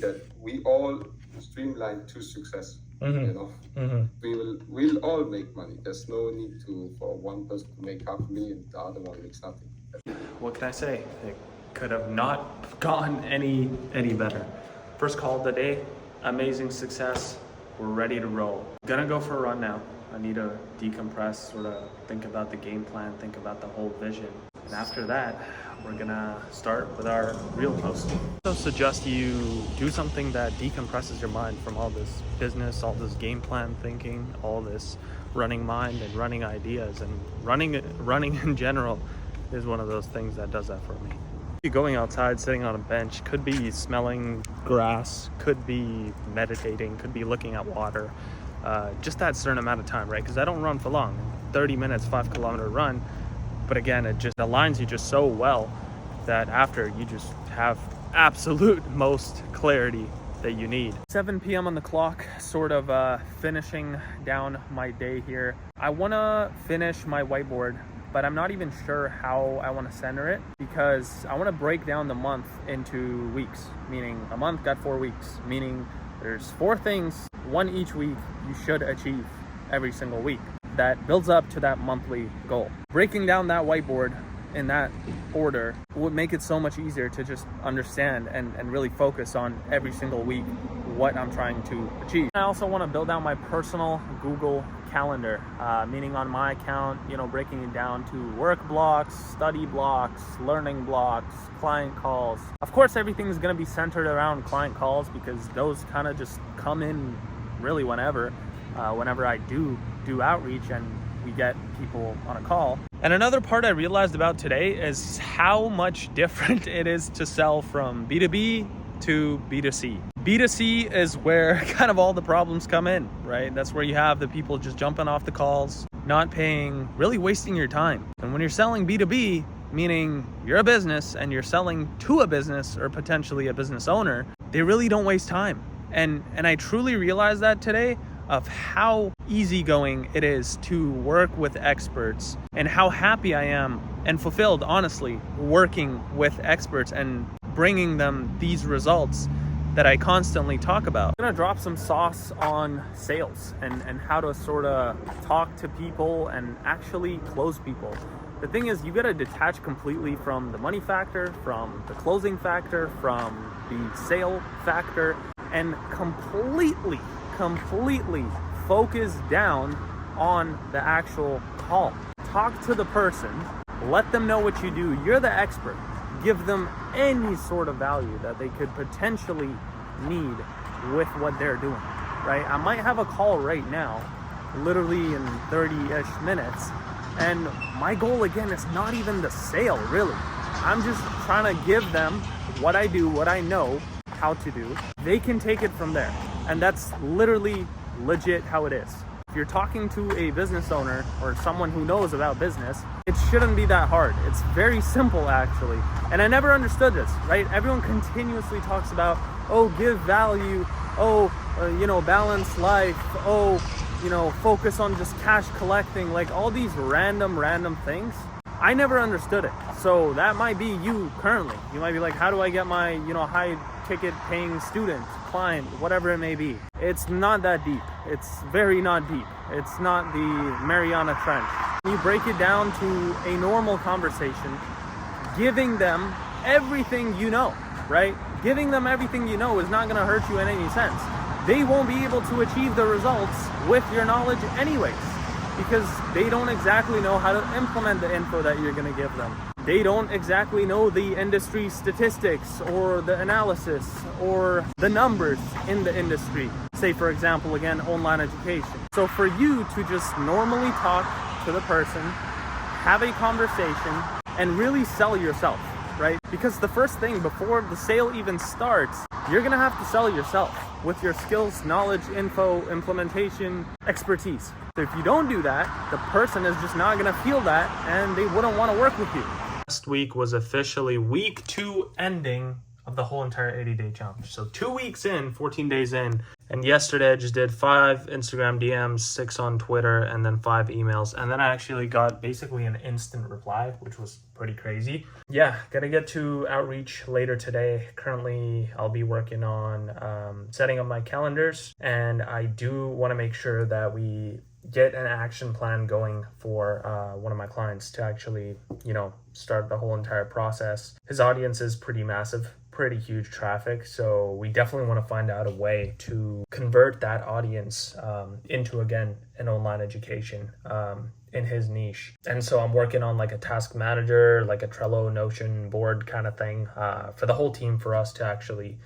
that we all streamline to success. Mm-hmm. You know, we'll all make money. There's no need for one person to make $500,000, the other one makes nothing. What can I say? It could have not gone any better. First call of the day, amazing success. We're ready to roll. Gonna go for a run now. I need to decompress, sort of think about the game plan, think about the whole vision. And after that, we're gonna start with our real post. So suggest you do something that decompresses your mind from all this business, all this game plan thinking, all this running mind and running ideas, and running in general is one of those things that does that for me. Going outside, sitting on a bench, could be smelling grass, could be meditating, could be looking at water. Just that certain amount of time, right? Because I don't run for long. 30 minutes, 5-kilometer run. But again, it just aligns you just so well that after you just have absolute most clarity that you need. 7 p.m. on the clock, sort of finishing down my day here. I want to finish my whiteboard, but I'm not even sure how I want to center it, because I want to break down the month into weeks, meaning a month got 4 weeks, meaning there's 4 things, one each week, you should achieve every single week. That builds up to that monthly goal. Breaking down that whiteboard in that order would make it so much easier to just understand and really focus on every single week what I'm trying to achieve. I also want to build out my personal Google Calendar, meaning on my account, breaking it down to work blocks, study blocks, learning blocks, client calls. Of course, everything's going to be centered around client calls, because those kind of just come in really whenever I do outreach and we get people on a call. And another part I realized about today is how much different it is to sell from B2B to B2C. B2C is where kind of all the problems come in, right? That's where you have the people just jumping off the calls, not paying, really wasting your time. And when you're selling B2B, meaning you're a business and you're selling to a business or potentially a business owner, they really don't waste time. And I truly realized that today, of how easygoing it is to work with experts, and how happy I am and fulfilled, honestly, working with experts and bringing them these results that I constantly talk about. I'm gonna drop some sauce on sales and how to sort of talk to people and actually close people. The thing is, you gotta detach completely from the money factor, from the closing factor, from the sale factor, and completely focus down on the actual call. Talk to the person, let them know what you do. You're the expert. Give them any sort of value that they could potentially need with what they're doing, right? I might have a call right now, literally in 30-ish minutes, and my goal, again, is not even the sale, really. I'm just trying to give them what I do, what I know how to do. They can take it from there. And that's literally legit how it is. If you're talking to a business owner or someone who knows about business, it shouldn't be that hard. It's very simple, actually. And I never understood this, right? Everyone continuously talks about, give value, balance life, focus on just cash collecting, like all these random things. I never understood it. So that might be you currently. You might be like, how do I get my, high ticket paying student, client, whatever it may be? It's not that deep. It's very not deep. It's not the Mariana Trench. You break it down to a normal conversation, giving them everything you know, right? Giving them everything you know is not going to hurt you in any sense. They won't be able to achieve the results with your knowledge anyways, because they don't exactly know how to implement the info that you're going to give them. They don't exactly know the industry statistics or the analysis or the numbers in the industry. Say, for example, again, online education. So for you to just normally talk to the person, have a conversation, and really sell yourself, right? Because the first thing before the sale even starts, you're going to have to sell yourself with your skills, knowledge, info, implementation, expertise. So if you don't do that, the person is just not going to feel that, and they wouldn't want to work with you. Last week was officially week 2 ending of the whole entire 80-day challenge. So 2 weeks in, 14 days in, and yesterday I just did 5 Instagram DMs, 6 on Twitter, and then 5 emails. And then I actually got basically an instant reply, which was pretty crazy. Yeah, gonna get to outreach later today. Currently, I'll be working on setting up my calendars, and I do want to make sure that we get an action plan going for one of my clients to actually, start the whole entire process. His audience is pretty massive, pretty huge traffic, so we definitely want to find out a way to convert that audience into, again, an online education in his niche. And so I'm working on like a task manager, like a Trello, Notion board kind of thing for the whole team, for us to actually,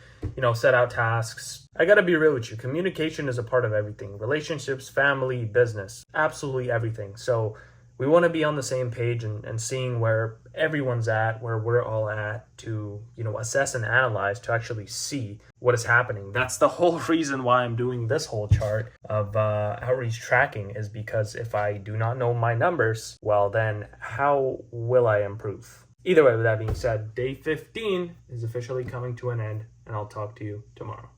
set out tasks. I gotta be real with you. Communication is a part of everything. Relationships, family, business, absolutely everything. So we want to be on the same page and seeing where everyone's at, where we're all at, to, assess and analyze, to actually see what is happening. That's the whole reason why I'm doing this whole chart of outreach tracking, is because if I do not know my numbers, well, then how will I improve? Either way, with that being said, day 15 is officially coming to an end, and I'll talk to you tomorrow.